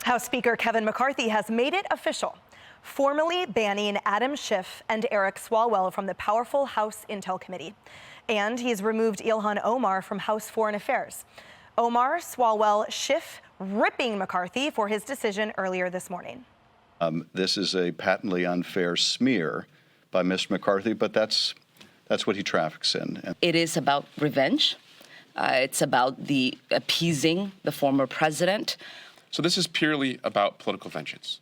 House Speaker Kevin McCarthy has made it official, formally banning Adam Schiff and Eric Swalwell from the powerful House Intel Committee. And he's removed Ilhan Omar from House Foreign Affairs. Omar, Swalwell, Schiff ripping McCarthy for his decision earlier this morning. This is a patently unfair smear by Mr. McCarthy, but that's what he traffics in. It is about revenge. It's about appeasing the former president. So this is purely about political vengeance.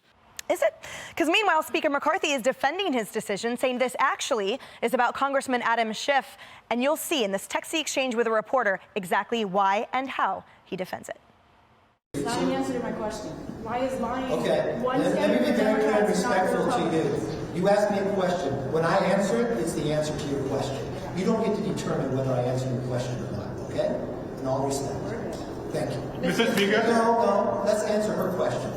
Is it? Because meanwhile, Speaker McCarthy is defending his decision, saying this actually is about Congressman Adam Schiff. And you'll see in this texty exchange with a reporter exactly why and how he defends it. It's not an answer to my question. Why is lying one let me be very clear and respectful to you. You asked me a question. When I answer it, it's the answer to your question. You don't get to determine whether I answer your question or not, okay? In all respect. Thank you. Mr. Speaker? No, let's answer her question.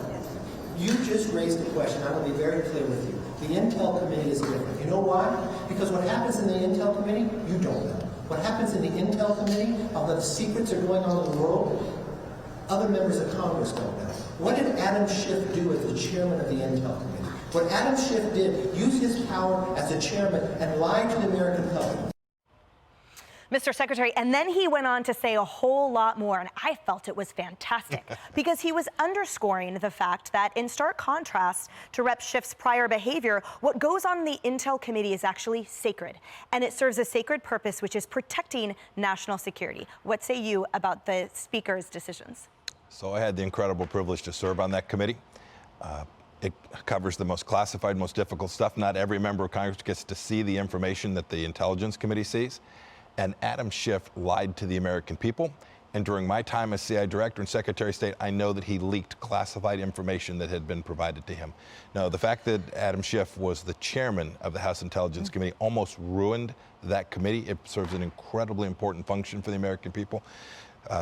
You just raised a question. I will be very clear with you. The Intel Committee is different. You know why? Because what happens in the Intel Committee, you don't know. What happens in the Intel Committee, although the secrets are going on in the world, other members of Congress don't know. What did Adam Schiff do as the chairman of the Intel Committee? What Adam Schiff did, use his power as the chairman and lie to the American public. Mr. Secretary, and then he went on to say a whole lot more, and I felt it was fantastic because he was underscoring the fact that in stark contrast to Rep. Schiff's prior behavior, what goes on in the Intel Committee is actually sacred, and it serves a sacred purpose, which is protecting national security. What say you about the Speaker's decisions? So I had the incredible privilege to serve on that committee. It covers the most classified, most difficult stuff. Not every member of Congress gets to see the information that the Intelligence Committee sees. And Adam Schiff lied to the American people. And during my time as CI Director and Secretary of State, I know that he leaked classified information that had been provided to him. Now, the fact that Adam Schiff was the chairman of the House Intelligence Committee almost ruined that committee. It serves an incredibly important function for the American people.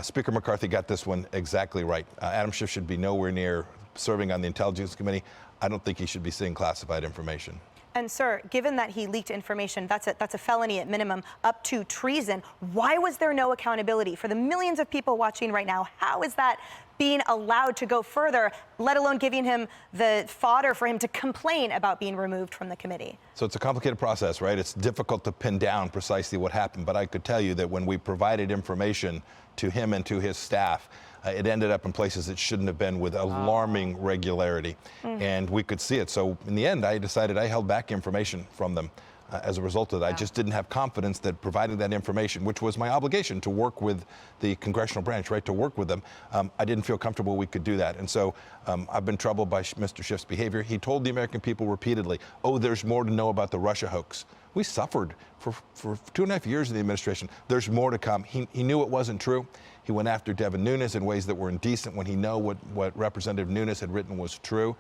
Speaker McCarthy got this one exactly right. Adam Schiff should be nowhere near serving on the Intelligence Committee. I don't think he should be seeing classified information. And sir, given that he leaked information, that's a felony at minimum, up to treason. Why was there no accountability for the millions of people watching right now? How is that being allowed to go further, let alone giving him the fodder for him to complain about being removed from the committee? So it's a complicated process, right? It's difficult to pin down precisely what happened, but I could tell you that when we provided information to him and to his staff, it ended up in places it shouldn't have been with alarming regularity. And we could see it. So in the end, I decided I held back information from them as a result of that. I just didn't have confidence that providing that information, which was my obligation to work with the congressional branch, right, to work with them, I didn't feel comfortable we could do that. And so I've been troubled by Mr. Schiff's behavior. He told the American people repeatedly, oh, there's more to know about the Russia hoax. We suffered for 2.5 years in the administration. There's more to come. He knew it wasn't true. He went after Devin Nunes in ways that were indecent when he knew what Representative Nunes had written was true.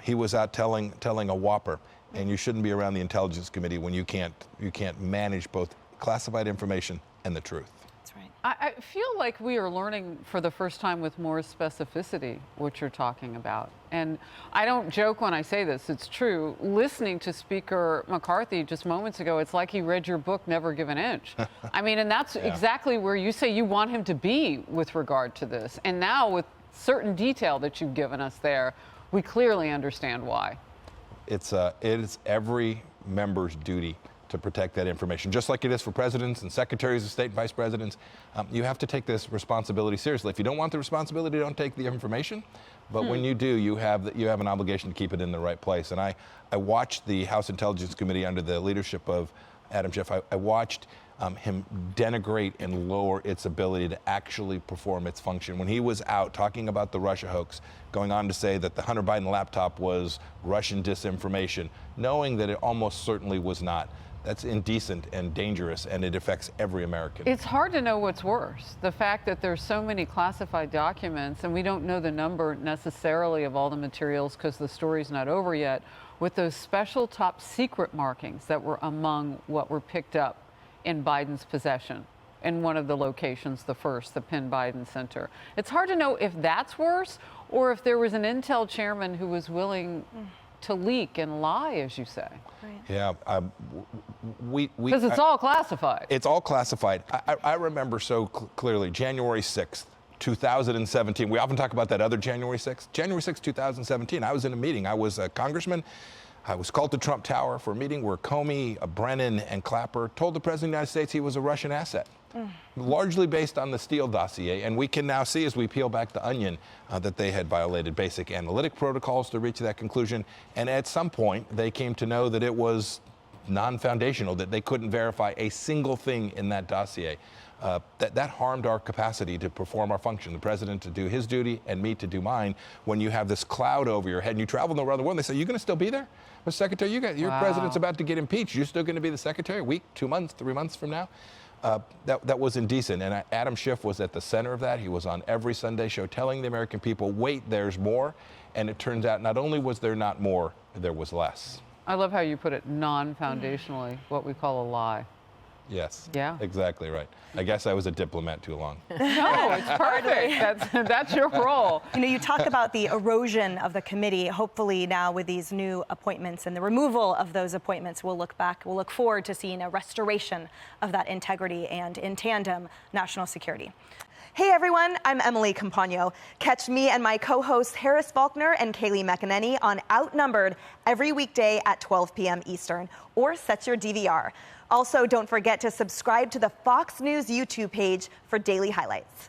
He was out telling a whopper. And you shouldn't be around the Intelligence Committee when you can't manage both classified information and the truth. That's right. I feel like we are learning for the first time with more specificity what you're talking about. And I don't joke when I say this, it's true. Listening to Speaker McCarthy just moments ago, it's like he read your book, Never Give an Inch. I mean, and that's exactly where you say you want him to be with regard to this. And now with certain detail that you've given us there, we clearly understand why. It is every member's duty to protect that information, just like it is for presidents and secretaries of state and vice presidents. You have to take this responsibility seriously. If you don't want the responsibility, don't take the information. But when you do, you have an obligation to keep it in the right place. And I watched the House Intelligence Committee under the leadership of Adam Schiff. I watched him denigrate and lower its ability to actually perform its function. When he was out talking about the Russia hoax, going on to say that the Hunter Biden laptop was Russian disinformation, knowing that it almost certainly was not. That's indecent and dangerous, and it affects every American. It's hard to know what's worse. The fact that there's so many classified documents, and we don't know the number necessarily of all the materials because the story's not over yet, with those special top secret markings that were among what were picked up in Biden's possession in one of the locations, the first, the Penn Biden Center. It's hard to know if that's worse or if there was an Intel chairman who was willing to leak and lie, as you say. Right. Yeah, because it's all classified. It's all classified. I remember so clearly January 6th, 2017. We often talk about that other January 6th. January 6th, 2017, I was in a meeting. I was a congressman. I was called to Trump Tower for a meeting where Comey, Brennan, and Clapper told the President of the United States he was a Russian asset, largely based on the Steele dossier. And we can now see, as we peel back the onion, that they had violated basic analytic protocols to reach that conclusion. And at some point, they came to know that it was non-foundational, that they couldn't verify a single thing in that dossier. That harmed our capacity to perform our function, the president to do his duty and me to do mine. When you have this cloud over your head and you travel around the world, they say, "You going to still be there? Mr. Secretary, your president's about to get impeached. You're still going to be the secretary a week, 2 months, 3 months from now?" That was indecent. And Adam Schiff was at the center of that. He was on every Sunday show telling the American people, wait, there's more. And it turns out not only was there not more, there was less. I love how you put it non-foundationally, what we call a lie. Yes. Yeah. Exactly right. I guess I was a diplomat too long. No, it's perfect. That's your role. You know, you talk about the erosion of the committee. Hopefully now with these new appointments and the removal of those appointments, we'll look forward to seeing a restoration of that integrity and, in tandem, national security. Hey everyone, I'm Emily Campagno. Catch me and my co-hosts Harris Faulkner and Kaylee McEnany on Outnumbered every weekday at 12 p.m. Eastern, or set your DVR. Also, don't forget to subscribe to the Fox News YouTube page for daily highlights.